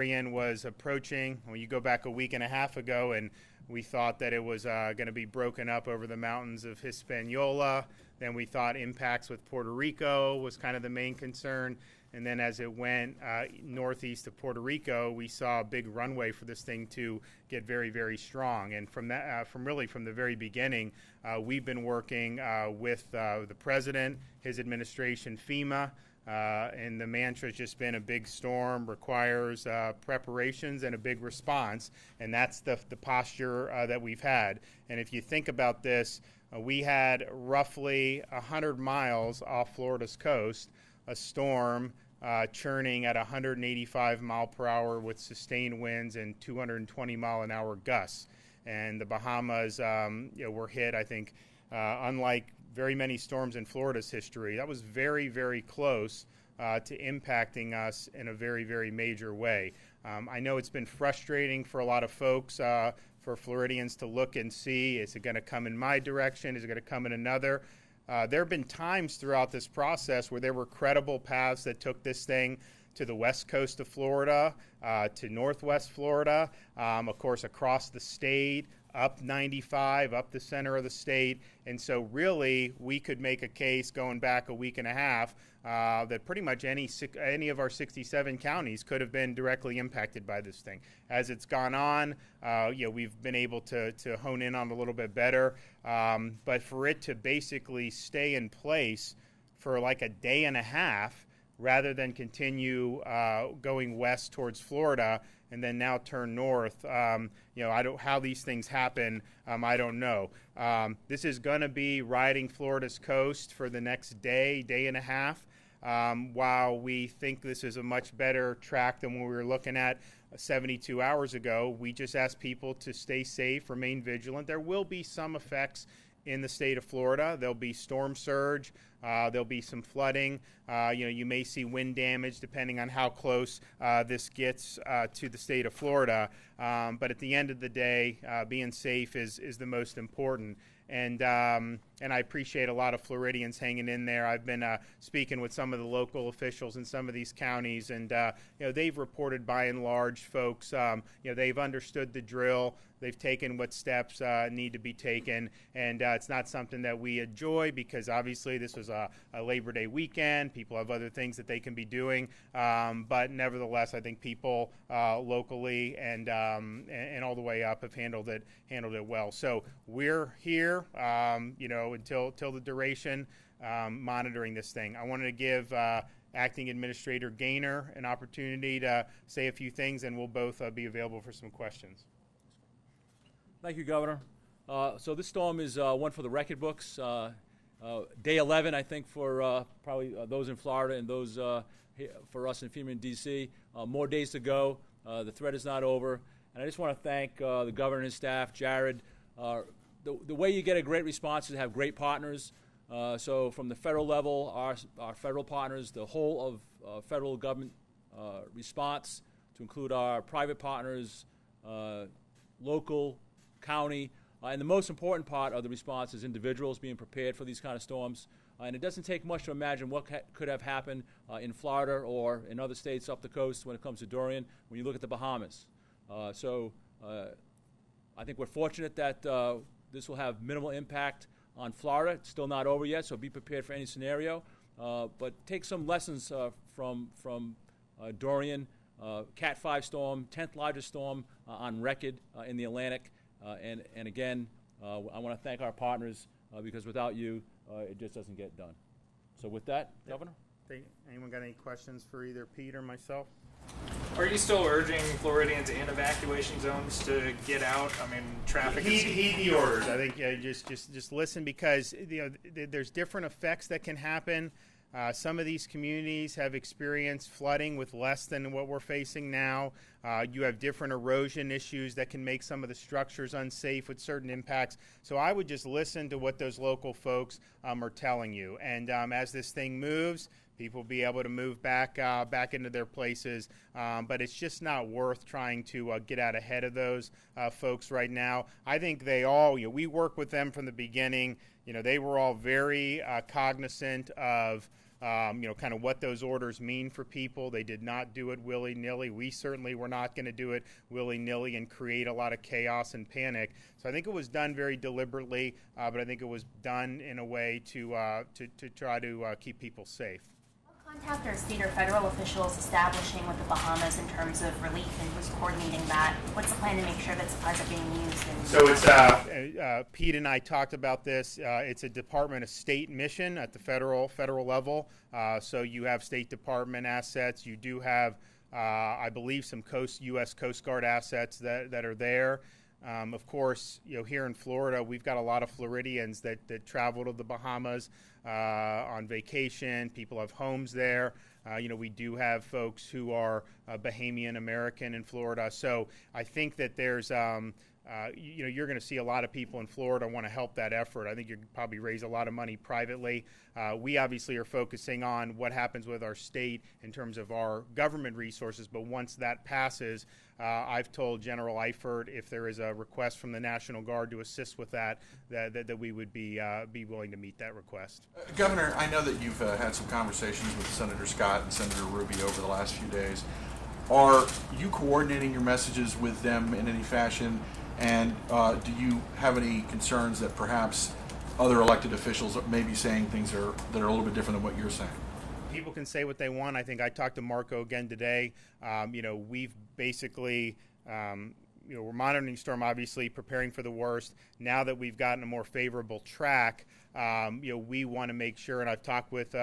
Dorian was approaching. Well, you go back a week and a half ago, and we thought that it was going to be broken up over the mountains of Hispaniola. Then we thought impacts with Puerto Rico was kind of the main concern. And then as it went northeast of Puerto Rico, we saw a big runway for this thing to get very, very strong. And from that, from the very beginning, we've been working with the president, his administration, FEMA. And the mantra has just been a big storm requires preparations and a big response, and that's the posture that we've had. And if you think about this, we had roughly 100 miles off Florida's coast, a storm churning at 185 mile per hour with sustained winds and 220 mile an hour gusts. And the Bahamas were hit, I think, unlike very many storms in Florida's history. That was very, very close to impacting us in a very, very major way. I know it's been frustrating for a lot of folks, for Floridians to look and see, is it going to come in my direction? Is it going to come in another? There have been times throughout this process where there were credible paths that took this thing to the west coast of Florida, to northwest Florida, of course across the state, up 95, up the center of the state. And so really we could make a case going back a week and a half that pretty much any of our 67 counties could have been directly impacted by this thing. As it's gone on, we've been able to hone in on it a little bit better. But for it to basically stay in place for like a day and a half rather than continue going west towards Florida and then now turn north, how these things happen, I don't know. This is going to be riding Florida's coast for the next day and a half. While we think this is a much better track than when we were looking at 72 hours ago, we just ask people to stay safe, remain vigilant. There will be some effects in the state of Florida. There'll be storm surge. There'll be some flooding. You may see wind damage depending on how close this gets to the state of Florida. But at the end of the day, being safe is the most important. And I appreciate a lot of Floridians hanging in there. I've been speaking with some of the local officials in some of these counties, and they've reported by and large, folks, they've understood the drill. They've taken what steps need to be taken, and it's not something that we enjoy because obviously this was a Labor Day weekend. People have other things that they can be doing, but nevertheless, I think people locally and all the way up have handled it well. So we're here, until the duration, monitoring this thing. I wanted to give Acting Administrator Gaynor an opportunity to say a few things, and we'll both be available for some questions. Thank you, Governor. So this storm is one for the record books. Day 11, I think, for probably those in Florida and those for us in FEMA and D.C. More days to go. The threat is not over. And I just want to thank the governor and his staff, Jared. The way you get a great response is to have great partners. So from the federal level, our federal partners, the whole of federal government response, to include our private partners, local, county, and the most important part of the response is individuals being prepared for these kind of storms. And it doesn't take much to imagine what could have happened in Florida or in other states up the coast when it comes to Dorian when you look at the Bahamas. So I think we're fortunate that this will have minimal impact on Florida. It's still not over yet, so be prepared for any scenario. But take some lessons from Dorian, Cat 5 storm, 10th largest storm on record in the Atlantic. And again, I want to thank our partners because without you, it just doesn't get done. So with that, Governor? Anyone got any questions for either Pete or myself? Are you still urging Floridians in evacuation zones to get out? I mean, traffic is... Heed the orders. I think just listen because there's different effects that can happen. Some of these communities have experienced flooding with less than what we're facing now. You have different erosion issues that can make some of the structures unsafe with certain impacts. So I would just listen to what those local folks are telling you. And as this thing moves, people will be able to move back into their places. But it's just not worth trying to get out ahead of those folks right now. I think they all, we work with them from the beginning. They were all very cognizant of kind of what those orders mean for people. They did not do it willy-nilly. We certainly were not going to do it willy-nilly and create a lot of chaos and panic. So I think it was done very deliberately, but I think it was done in a way to try to keep people safe. Contact are state or federal officials establishing with the Bahamas in terms of relief, and who's coordinating that? What's the plan to make sure that supplies are being used? So it's Pete and I talked about this. It's a Department of State mission at the federal level. So you have State Department assets. You do have, I believe, some U.S. Coast Guard assets that are there. Of course, here in Florida, we've got a lot of Floridians that travel to the Bahamas on vacation. People have homes there. We do have folks who are Bahamian American in Florida. So I think that there's, you're going to see a lot of people in Florida want to help that effort. I think you'll probably raise a lot of money privately. We obviously are focusing on what happens with our state in terms of our government resources, but once that passes, I've told General Eifert if there is a request from the National Guard to assist with that we would be willing to meet that request. Governor, I know that you've had some conversations with Senator Scott and Senator Ruby over the last few days. Are you coordinating your messages with them in any fashion? And do you have any concerns that perhaps other elected officials may be saying things that are a little bit different than what you're saying? People can say what they want. I think I talked to Marco again today. We've basically, we're monitoring the storm, obviously preparing for the worst. Now that we've gotten a more favorable track, we want to make sure, and I've talked with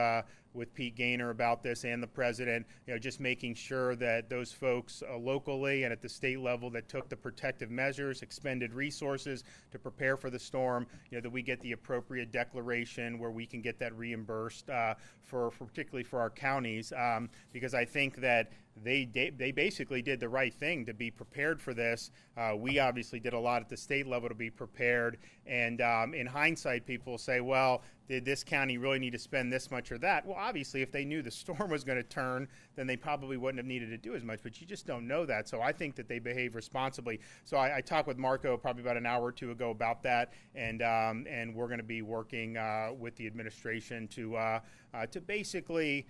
Pete Gaynor about this and the president, just making sure that those folks locally and at the state level that took the protective measures, expended resources to prepare for the storm, that we get the appropriate declaration where we can get that reimbursed for particularly for our counties, because I think that they basically did the right thing to be prepared for this. We obviously did a lot at the state level to be prepared, and in hindsight, people say, well, did this county really need to spend this much or that? Well, obviously, if they knew the storm was going to turn, then they probably wouldn't have needed to do as much, but you just don't know that. So I think that they behave responsibly. So I talked with Marco probably about an hour or two ago about that, and we're going to be working with the administration to basically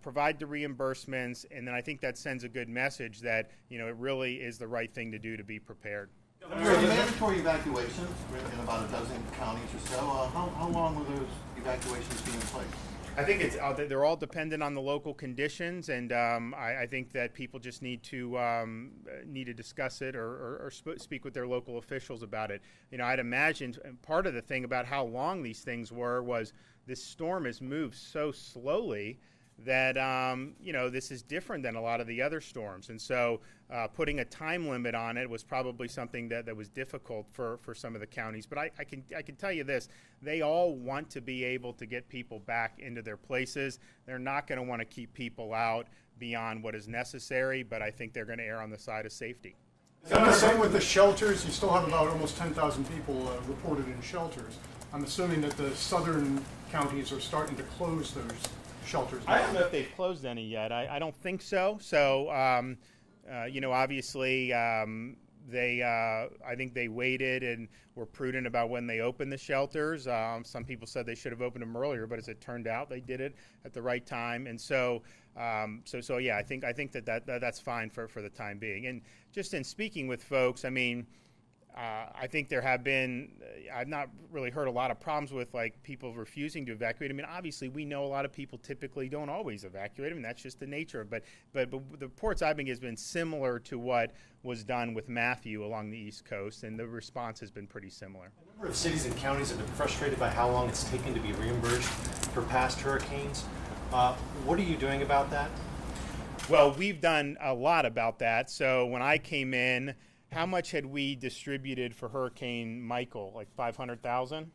provide the reimbursements, and then I think that sends a good message that, it really is the right thing to do to be prepared. There are mandatory evacuations in about a dozen counties or so. How long will those evacuations be in place? I think they're all dependent on the local conditions, and I think that people just need to discuss it or speak with their local officials about it. I'd imagine part of the thing about how long these things was this storm has moved so slowly that this is different than a lot of the other storms, and so putting a time limit on it was probably something that was difficult for some of the counties. But I can tell you this: they all want to be able to get people back into their places. They're not going to want to keep people out beyond what is necessary, but I think they're going to err on the side of safety. And the same with the shelters. You still have about almost 10,000 people reported in shelters. I'm assuming that the southern counties are starting to close those shelters. I don't know if they've closed any yet. I don't think so. So, obviously, I think they waited and were prudent about when they opened the shelters. Some people said they should have opened them earlier, but as it turned out, they did it at the right time. And so, yeah, I think that's fine for the time being. And just in speaking with folks, I think there have been, I've not really heard a lot of problems with people refusing to evacuate. Obviously we know a lot of people typically don't always evacuate. That's just the nature of it. But the reports I've been getting has been similar to what was done with Matthew along the East Coast, and the response has been pretty similar. A number of cities and counties have been frustrated by how long it's taken to be reimbursed for past hurricanes. What are you doing about that? Well, we've done a lot about that. So when I came in, how much had we distributed for Hurricane Michael? Like 500,000?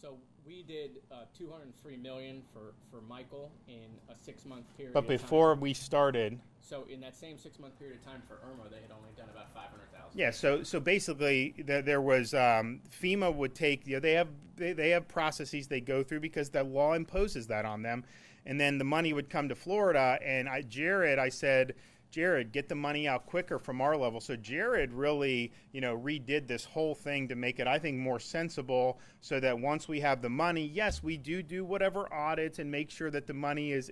So we did $203 million for Michael in a 6-month period. But before we started. So in that same 6-month period of time for Irma, they had only done about 500,000. Yeah. So basically, there was FEMA would take. They have processes they go through because the law imposes that on them, and then the money would come to Florida. And I said, Jared, get the money out quicker from our level. So Jared really, redid this whole thing to make it, I think, more sensible, so that once we have the money, yes, we do whatever audits and make sure that the money is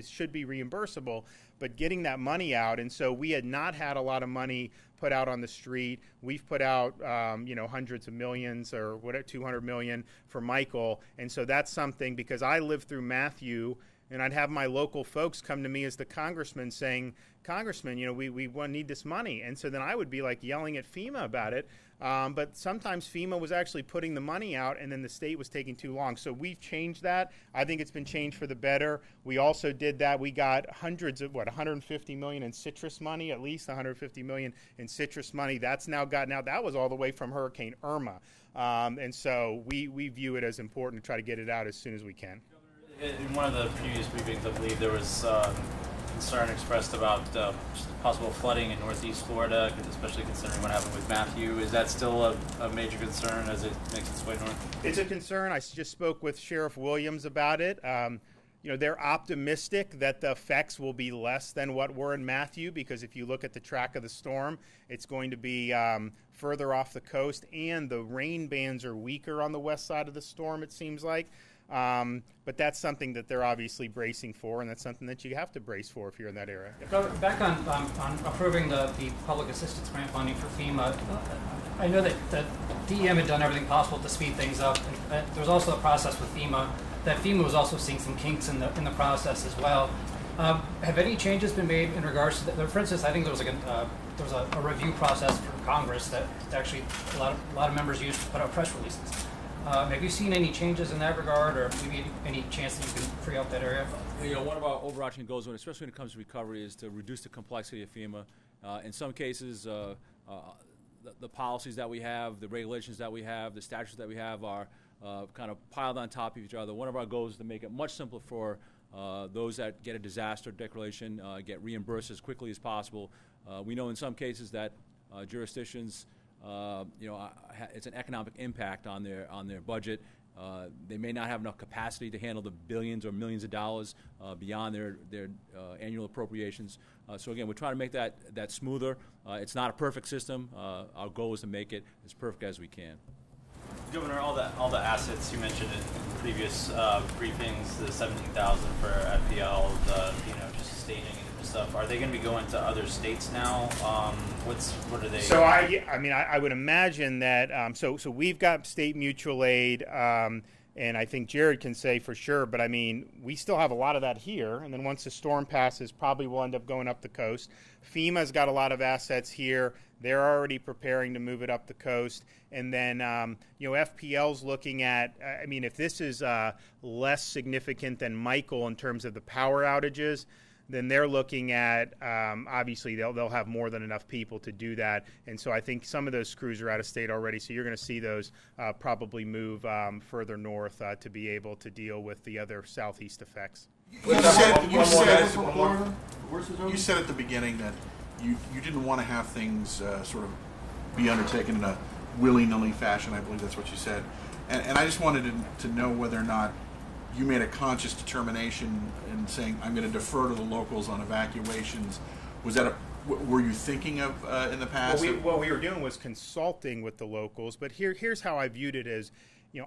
should be reimbursable, but getting that money out. And so we had not had a lot of money put out on the street. We've put out, hundreds of millions, or whatever, 200 million for Michael. And so that's something, because I lived through Matthew, and I'd have my local folks come to me as the congressman saying, Congressman, we need this money. And so then I would be like yelling at FEMA about it. But sometimes FEMA was actually putting the money out, and then the state was taking too long. So we've changed that. I think it's been changed for the better. We also did that. We got hundreds of, 150 million in citrus money, at least 150 million in citrus money. That's now gotten out. That was all the way from Hurricane Irma. And so we view it as important to try to get it out as soon as we can. In one of the previous briefings, I believe there was concern expressed about possible flooding in northeast Florida, especially considering what happened with Matthew. Is that still a major concern as it makes its way north? It's a concern. I just spoke with Sheriff Williams about it. They're optimistic that the effects will be less than what were in Matthew, because if you look at the track of the storm, it's going to be further off the coast, and the rain bands are weaker on the west side of the storm, it seems like. But that's something that they're obviously bracing for, and that's something that you have to brace for if you're in that area. Back on approving the public assistance grant funding for FEMA, I know that DEM had done everything possible to speed things up. And there was also a process with FEMA that FEMA was also seeing some kinks in the process as well. Have any changes been made in regards to that? For instance, I think there was a review process for Congress that actually a lot of members used to put out press releases. Have you seen any changes in that regard, or maybe any chance that you can free up that area? One of our overarching goals, especially when it comes to recovery, is to reduce the complexity of FEMA. In some cases, the policies that we have, the regulations that we have, the statutes that we have are kind of piled on top of each other. One of our goals is to make it much simpler for those that get a disaster declaration, get reimbursed as quickly as possible. We know in some cases that jurisdictions, it's an economic impact on their budget. They may not have enough capacity to handle the billions or millions of dollars beyond their annual appropriations. So again, we're trying to make that smoother. It's not a perfect system. Our goal is to make it as perfect as we can. Governor, all the assets you mentioned in previous briefings, the 17,000 for FPL, just staging and stuff, are they going to be going to other states now? What are they? So I would imagine that. So we've got state mutual aid, and I think Jared can say for sure. But we still have a lot of that here, and then once the storm passes, probably we'll end up going up the coast. FEMA's got a lot of assets here. They're already preparing to move it up the coast. And then, FPL's looking at, if this is less significant than Michael in terms of the power outages, then they're looking at, obviously, they'll have more than enough people to do that. And so I think some of those crews are out of state already. So you're going to see those probably move further north to be able to deal with the other southeast effects. You said at the beginning that you didn't want to have things sort of be undertaken in a willy-nilly fashion. I believe that's what you said. And I just wanted to know whether or not you made a conscious determination in saying, I'm going to defer to the locals on evacuations. Was that were you thinking of in the past? What we were doing was consulting with the locals. But here's how I viewed it as,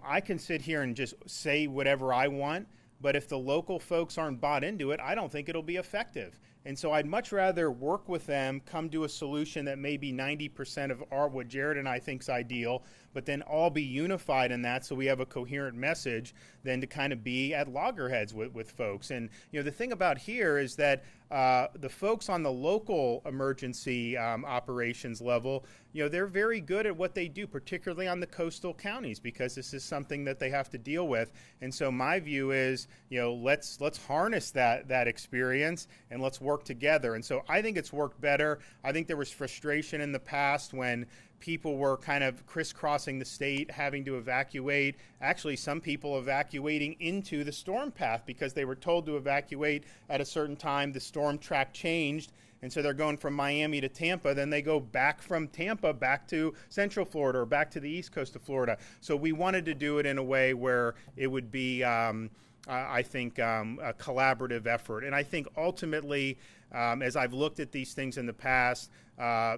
I can sit here and just say whatever I want, but if the local folks aren't bought into it, I don't think it'll be effective. And so I'd much rather work with them, come to a solution that may be 90% of what Jared and I think is ideal, but then all be unified in that so we have a coherent message than to kind of be at loggerheads with folks. And the thing about here is that the folks on the local emergency operations level, they're very good at what they do, particularly on the coastal counties, because this is something that they have to deal with. And so my view is, let's harness that experience and let's work together. And so I think it's worked better. I think there was frustration in the past when people were kind of crisscrossing the state, having to evacuate. Actually, some people evacuating into the storm path because they were told to evacuate at a certain time. The storm track changed, and so they're going from Miami to Tampa. Then they go back from Tampa back to Central Florida or back to the east coast of Florida. So we wanted to do it in a way where it would be, I think, a collaborative effort. And I think ultimately as I've looked at these things in the past,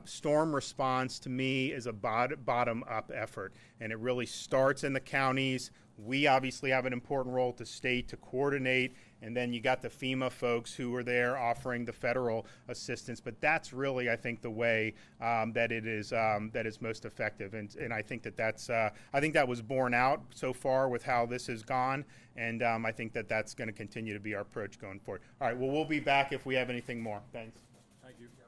storm response to me is a bottom-up effort, and it really starts in the counties. We obviously have an important role at the state to coordinate, and then you got the FEMA folks who are there offering the federal assistance. But that's really, I think, the way that it is that is most effective, and I think that was borne out so far with how this has gone, and I think that that's going to continue to be our approach going forward. All right, well, we'll be back if we have anything more. Thanks. Thank you, Governor.